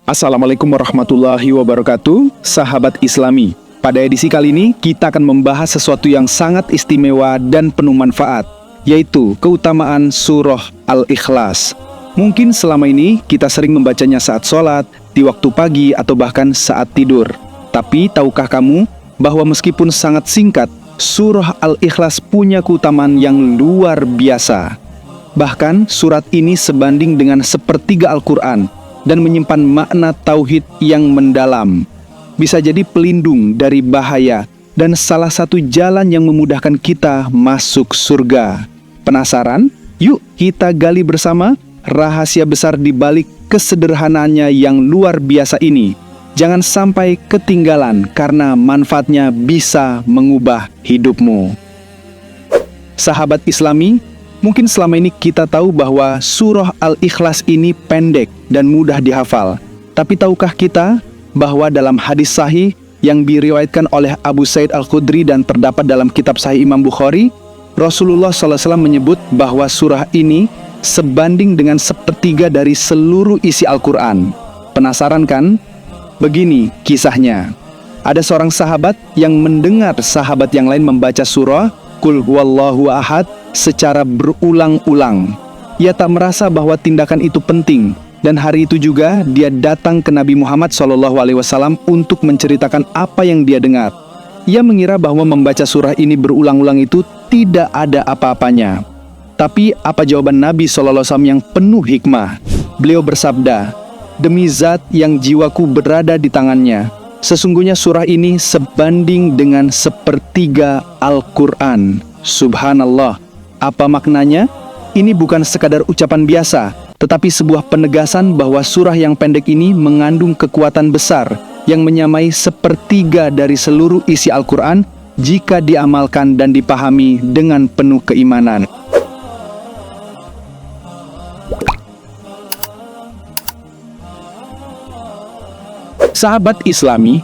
Assalamualaikum warahmatullahi wabarakatuh, sahabat Islami. Pada edisi kali ini, kita akan membahas sesuatu yang sangat istimewa dan penuh manfaat, yaitu keutamaan surah Al-Ikhlas. Mungkin selama ini kita sering membacanya saat sholat, di waktu pagi, atau bahkan saat tidur. Tapi tahukah kamu bahwa meskipun sangat singkat, surah Al-Ikhlas punya keutamaan yang luar biasa. Bahkan surat ini sebanding dengan sepertiga Al-Quran dan menyimpan makna tauhid yang mendalam. Bisa jadi pelindung dari bahaya dan salah satu jalan yang memudahkan kita masuk surga. Penasaran? Yuk kita gali bersama rahasia besar di balik kesederhanaannya yang luar biasa ini. Jangan sampai ketinggalan karena manfaatnya bisa mengubah hidupmu. Sahabat Islami, mungkin selama ini kita tahu bahwa surah Al-Ikhlas ini pendek dan mudah dihafal. Tapi tahukah kita bahwa dalam hadis sahih yang diriwayatkan oleh Abu Sa'id Al-Khudri dan terdapat dalam kitab Sahih Imam Bukhari, Rasulullah SAW menyebut bahwa surah ini sebanding dengan sepertiga dari seluruh isi Al-Quran. Penasaran kan? Begini kisahnya. Ada seorang sahabat yang mendengar sahabat yang lain membaca surah Qul huwallahu ahad secara berulang-ulang. Ia tak merasa bahwa tindakan itu penting, dan hari itu juga dia datang ke Nabi Muhammad SAW untuk menceritakan apa yang dia dengar. Ia mengira bahwa membaca surah ini berulang-ulang itu tidak ada apa-apanya. Tapi apa jawaban Nabi SAW yang penuh hikmah? Beliau bersabda, "Demi zat yang jiwaku berada di tangannya, sesungguhnya surah ini sebanding dengan sepertiga Al-Quran." Subhanallah. Apa maknanya? Ini bukan sekadar ucapan biasa, tetapi sebuah penegasan bahwa surah yang pendek ini mengandung kekuatan besar yang menyamai sepertiga dari seluruh isi Al-Quran jika diamalkan dan dipahami dengan penuh keimanan. Sahabat Islami,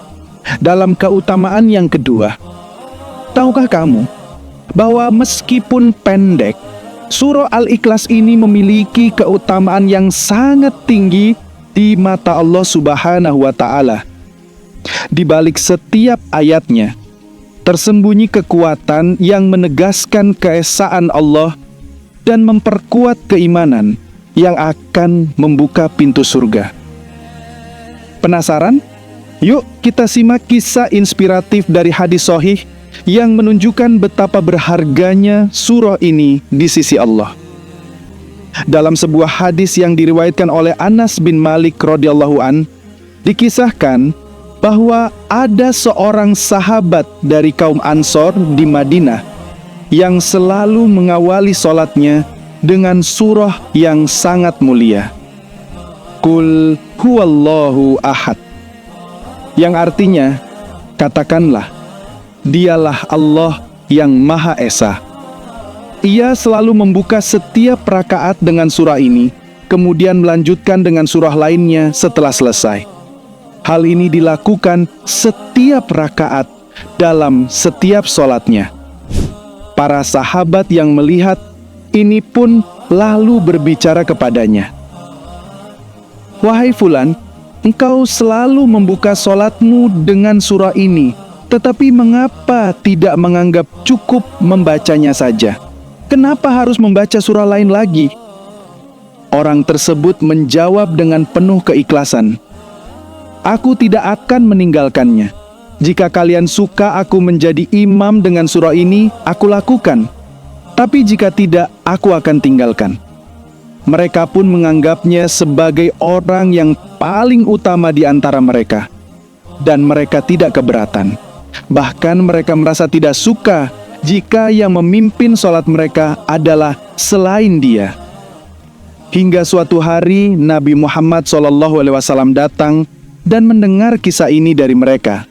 dalam keutamaan yang kedua, tahukah kamu bahwa meskipun pendek, surah Al-Ikhlas ini memiliki keutamaan yang sangat tinggi di mata Allah Subhanahu wa Ta'ala. Di balik setiap ayatnya tersembunyi kekuatan yang menegaskan keesaan Allah dan memperkuat keimanan yang akan membuka pintu surga. Penasaran? Yuk kita simak kisah inspiratif dari hadis sahih yang menunjukkan betapa berharganya surah ini di sisi Allah. Dalam sebuah hadis yang diriwayatkan oleh Anas bin Malik radhiyallahu an, dikisahkan bahwa ada seorang sahabat dari kaum Ansor di Madinah yang selalu mengawali sholatnya dengan surah yang sangat mulia, Qul huwallahu ahad, yang artinya, katakanlah, Dialah Allah yang Maha Esa. Ia selalu membuka setiap rakaat dengan surah ini, kemudian melanjutkan dengan surah lainnya setelah selesai. Hal ini dilakukan setiap rakaat dalam setiap sholatnya. Para sahabat yang melihat ini pun lalu berbicara kepadanya, "Wahai Fulan, engkau selalu membuka sholatmu dengan surah ini, tetapi mengapa tidak menganggap cukup membacanya saja? Kenapa harus membaca surah lain lagi?" Orang tersebut menjawab dengan penuh keikhlasan, "Aku tidak akan meninggalkannya. Jika kalian suka aku menjadi imam dengan surah ini, aku lakukan. Tapi jika tidak, aku akan tinggalkan." Mereka pun menganggapnya sebagai orang yang paling utama di antara mereka, dan mereka tidak keberatan. Bahkan mereka merasa tidak suka jika yang memimpin sholat mereka adalah selain dia. Hingga suatu hari Nabi Muhammad SAW datang dan mendengar kisah ini dari mereka.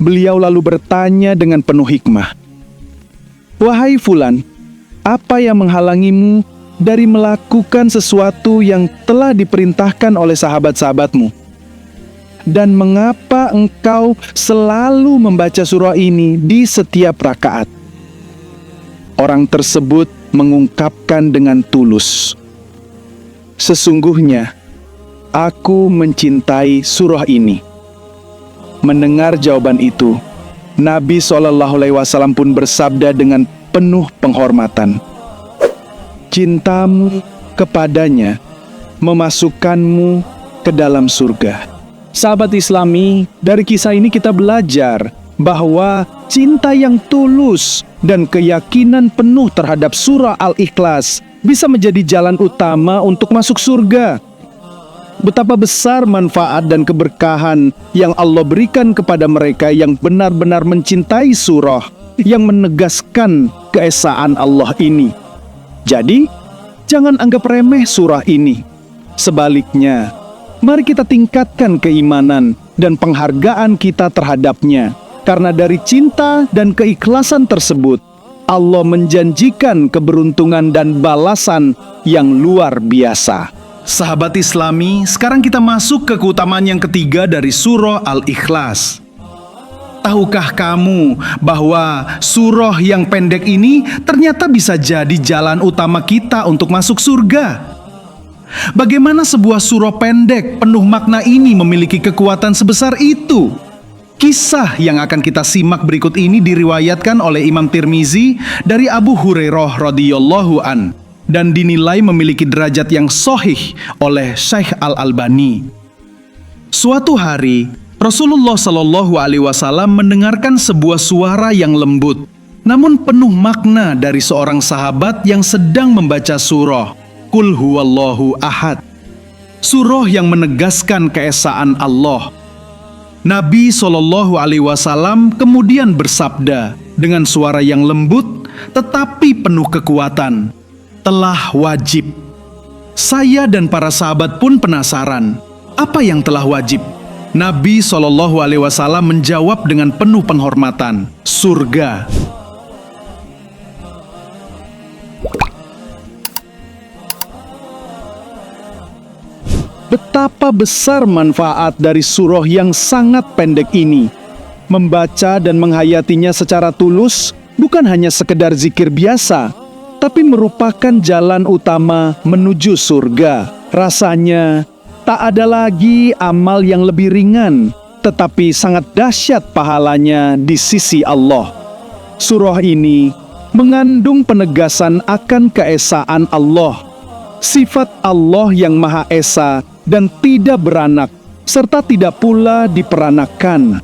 Beliau lalu bertanya dengan penuh hikmah, "Wahai Fulan, apa yang menghalangimu dari melakukan sesuatu yang telah diperintahkan oleh sahabat-sahabatmu? Dan mengapa engkau selalu membaca surah ini di setiap rakaat?" Orang tersebut mengungkapkan dengan tulus, "Sesungguhnya aku mencintai surah ini. Mendengar jawaban itu, Nabi SAW pun bersabda dengan penuh penghormatan, cintamu kepadanya memasukkanmu ke dalam surga. Sahabat Islami, dari kisah ini kita belajar bahwa cinta yang tulus dan keyakinan penuh terhadap surah Al-Ikhlas bisa menjadi jalan utama untuk masuk surga. Betapa besar manfaat dan keberkahan yang Allah berikan kepada mereka yang benar-benar mencintai surah yang menegaskan keesaan Allah ini. Jadi, jangan anggap remeh surah ini. Sebaliknya, mari kita tingkatkan keimanan dan penghargaan kita terhadapnya. Karena dari cinta dan keikhlasan tersebut, Allah menjanjikan keberuntungan dan balasan yang luar biasa. Sahabat Islami, sekarang kita masuk ke keutamaan yang ketiga dari surah Al-Ikhlas. Tahukah kamu bahwa surah yang pendek ini ternyata bisa jadi jalan utama kita untuk masuk surga? Bagaimana sebuah surah pendek penuh makna ini memiliki kekuatan sebesar itu? Kisah yang akan kita simak berikut ini diriwayatkan oleh Imam Tirmizi dari Abu Hurairah radhiyallahu an dan dinilai memiliki derajat yang sahih oleh Syekh Al-Albani. Suatu hari, Rasulullah Shallallahu Alaihi Wasallam mendengarkan sebuah suara yang lembut, namun penuh makna dari seorang sahabat yang sedang membaca surah Qul Huwallahu Ahad, surah yang menegaskan keesaan Allah. Nabi Shallallahu Alaihi Wasallam kemudian bersabda dengan suara yang lembut tetapi penuh kekuatan, telah wajib. Saya dan para sahabat pun penasaran, apa yang telah wajib? Nabi Shallallahu Alaihi Wasallam menjawab dengan penuh penghormatan, surga. Betapa besar manfaat dari surah yang sangat pendek ini. Membaca dan menghayatinya secara tulus bukan hanya sekedar zikir biasa, tapi merupakan jalan utama menuju surga. Rasanya tak ada lagi amal yang lebih ringan, tetapi sangat dahsyat pahalanya di sisi Allah. Surah ini mengandung penegasan akan keesaan Allah, sifat Allah yang Maha Esa dan tidak beranak, serta tidak pula diperanakan.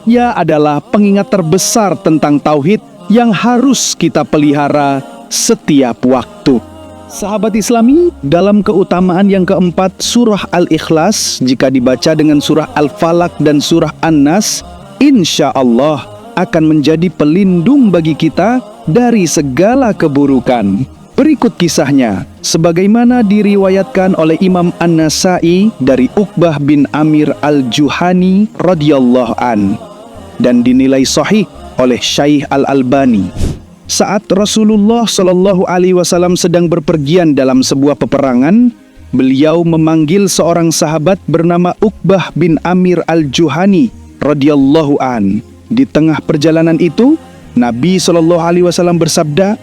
Ia adalah pengingat terbesar tentang tauhid yang harus kita pelihara setiap waktu. Sahabat Islami, dalam keutamaan yang keempat surah Al-Ikhlas, jika dibaca dengan surah Al-Falaq dan surah An-Nas, insya Allah akan menjadi pelindung bagi kita dari segala keburukan. Berikut kisahnya, sebagaimana diriwayatkan oleh Imam An-Nasai dari Uqbah bin Amir Al-Juhani radhiyallahu an dan dinilai sahih oleh Syekh Al-Albani. Saat Rasulullah Shallallahu Alaihi Wasallam sedang berpergian dalam sebuah peperangan, beliau memanggil seorang sahabat bernama Uqbah bin Amir Al-Juhani radhiyallahu an. Di tengah perjalanan itu, Nabi Shallallahu Alaihi Wasallam bersabda,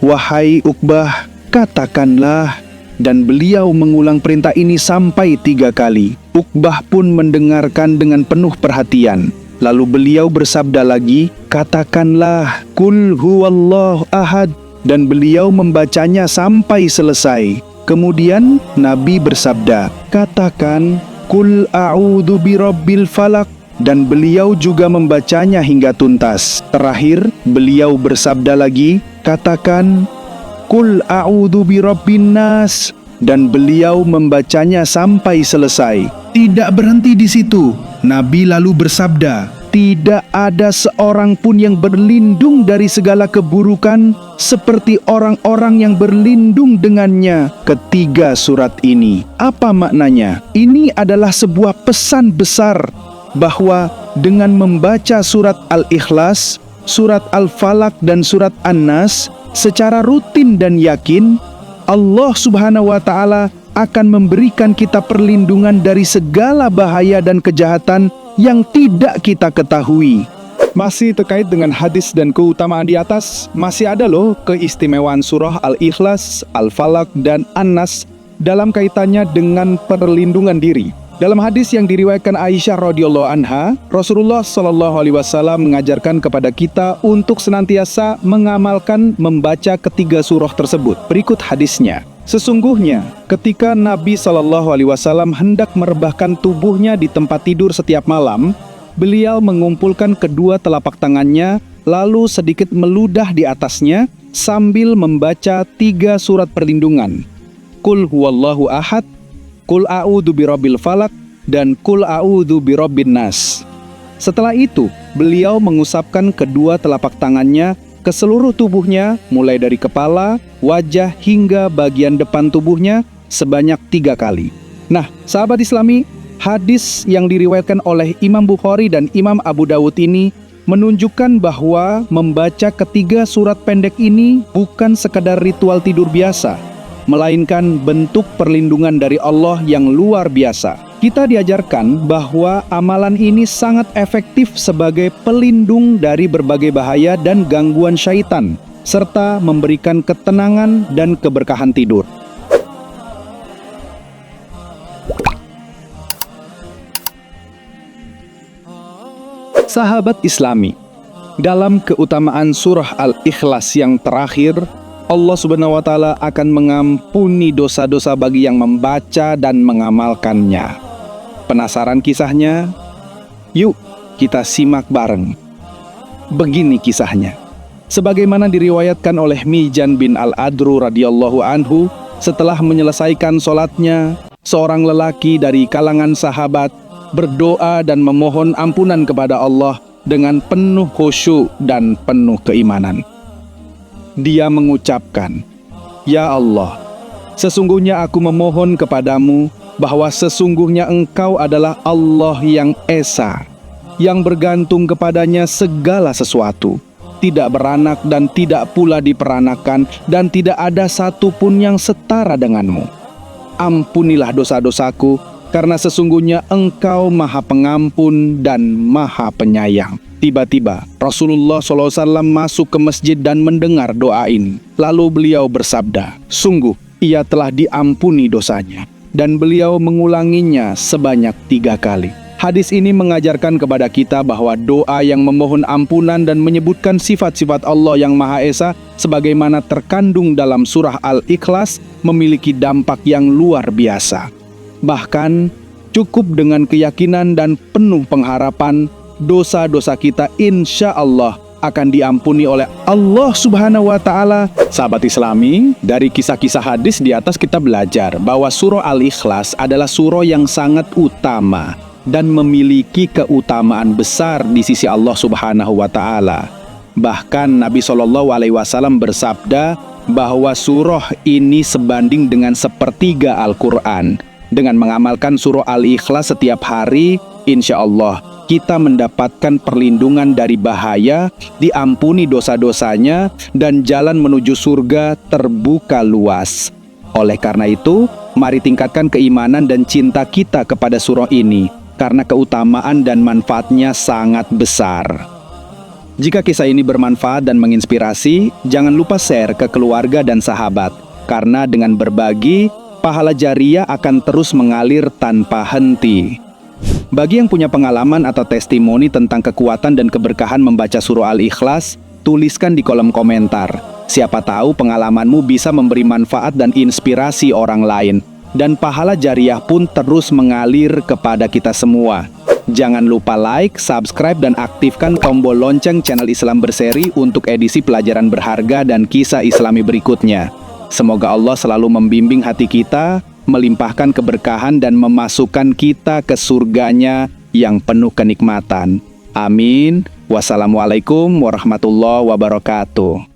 "Wahai Uqbah, katakanlah," dan beliau mengulang perintah ini sampai 3 kali. Uqbah pun mendengarkan dengan penuh perhatian. Lalu beliau bersabda lagi, "Katakanlah, Qul Huwallahu Ahad," dan beliau membacanya sampai selesai. Kemudian Nabi bersabda, "Katakan, Qul A'udzu Birabbil Falaq," dan beliau juga membacanya hingga tuntas. Terakhir, beliau bersabda lagi, "Katakan, Qul A'udzu Birabbin Nas," dan beliau membacanya sampai selesai. Tidak berhenti di situ. Nabi lalu bersabda, "Tidak ada seorang pun yang berlindung dari segala keburukan seperti orang-orang yang berlindung dengannya." Ketiga surat ini. Apa maknanya? Ini adalah sebuah pesan besar bahwa dengan membaca surat Al-Ikhlas, surat Al-Falaq dan surat An-Nas secara rutin dan yakin, Allah Subhanahu wa Ta'ala akan memberikan kita perlindungan dari segala bahaya dan kejahatan yang tidak kita ketahui. Masih terkait dengan hadis dan keutamaan di atas, masih ada loh keistimewaan surah Al-Ikhlas, Al-Falaq dan An-Nas dalam kaitannya dengan perlindungan diri. Dalam hadis yang diriwayatkan Aisyah radhiyallahu anha, Rasulullah shallallahu alaihi wasallam mengajarkan kepada kita untuk senantiasa mengamalkan membaca ketiga surah tersebut. Berikut hadisnya. Sesungguhnya ketika Nabi shallallahu alaihi wasallam hendak merebahkan tubuhnya di tempat tidur setiap malam, beliau mengumpulkan kedua telapak tangannya lalu sedikit meludah di atasnya sambil membaca 3 surat perlindungan. Qul huwallahu ahad, Qul a'udzu birabbil falaq, dan Qul a'udzu birabbin nas. Setelah itu, beliau mengusapkan kedua telapak tangannya ke seluruh tubuhnya, mulai dari kepala, wajah, hingga bagian depan tubuhnya sebanyak 3 kali. Nah, sahabat Islami, hadis yang diriwayatkan oleh Imam Bukhari dan Imam Abu Dawud ini menunjukkan bahwa membaca ketiga surat pendek ini bukan sekadar ritual tidur biasa, melainkan bentuk perlindungan dari Allah yang luar biasa. Kita diajarkan bahwa amalan ini sangat efektif sebagai pelindung dari berbagai bahaya dan gangguan syaitan, serta memberikan ketenangan dan keberkahan tidur. Sahabat Islami, dalam keutamaan surah Al-Ikhlas yang terakhir, Allah Subhanahu wa Ta'ala akan mengampuni dosa-dosa bagi yang membaca dan mengamalkannya. Penasaran kisahnya? Yuk kita simak bareng. Begini kisahnya. Sebagaimana diriwayatkan oleh Mijan bin Al-Adru radhiyallahu anhu, setelah menyelesaikan sholatnya, seorang lelaki dari kalangan sahabat berdoa dan memohon ampunan kepada Allah dengan penuh khusyuk dan penuh keimanan. Dia mengucapkan, "Ya Allah, sesungguhnya aku memohon kepadamu bahwa sesungguhnya Engkau adalah Allah yang Esa, yang bergantung kepadanya segala sesuatu, tidak beranak dan tidak pula diperanakan, dan tidak ada satupun yang setara denganmu. Ampunilah dosa-dosaku, karena sesungguhnya Engkau Maha Pengampun dan Maha Penyayang." Tiba-tiba Rasulullah SAW masuk ke masjid dan mendengar doa ini. Lalu beliau bersabda, "Sungguh ia telah diampuni dosanya." Dan beliau mengulanginya sebanyak 3 kali. Hadis ini mengajarkan kepada kita bahwa doa yang memohon ampunan dan menyebutkan sifat-sifat Allah yang Maha Esa sebagaimana terkandung dalam surah Al-Ikhlas memiliki dampak yang luar biasa. Bahkan cukup dengan keyakinan dan penuh pengharapan, dosa-dosa kita insya Allah akan diampuni oleh Allah Subhanahu wa Ta'ala. Sahabat Islami, dari kisah-kisah hadis di atas kita belajar bahwa surah Al-Ikhlas adalah surah yang sangat utama dan memiliki keutamaan besar di sisi Allah Subhanahu wa Ta'ala. Bahkan Nabi SAW bersabda bahwa surah ini sebanding dengan sepertiga Al-Quran. Dengan mengamalkan surah Al-Ikhlas setiap hari, insya Allah kita mendapatkan perlindungan dari bahaya, diampuni dosa-dosanya, dan jalan menuju surga terbuka luas. Oleh karena itu, mari tingkatkan keimanan dan cinta kita kepada surah ini, karena keutamaan dan manfaatnya sangat besar. Jika kisah ini bermanfaat dan menginspirasi, jangan lupa share ke keluarga dan sahabat, karena dengan berbagi, pahala jariah akan terus mengalir tanpa henti. Bagi yang punya pengalaman atau testimoni tentang kekuatan dan keberkahan membaca surah Al-Ikhlas, tuliskan di kolom komentar. Siapa tahu pengalamanmu bisa memberi manfaat dan inspirasi orang lain. Dan pahala jariah pun terus mengalir kepada kita semua. Jangan lupa like, subscribe, dan aktifkan tombol lonceng channel Islam Berseri untuk edisi pelajaran berharga dan kisah Islami berikutnya. Semoga Allah selalu membimbing hati kita, melimpahkan keberkahan dan memasukkan kita ke surganya yang penuh kenikmatan. Amin. Wassalamualaikum warahmatullahi wabarakatuh.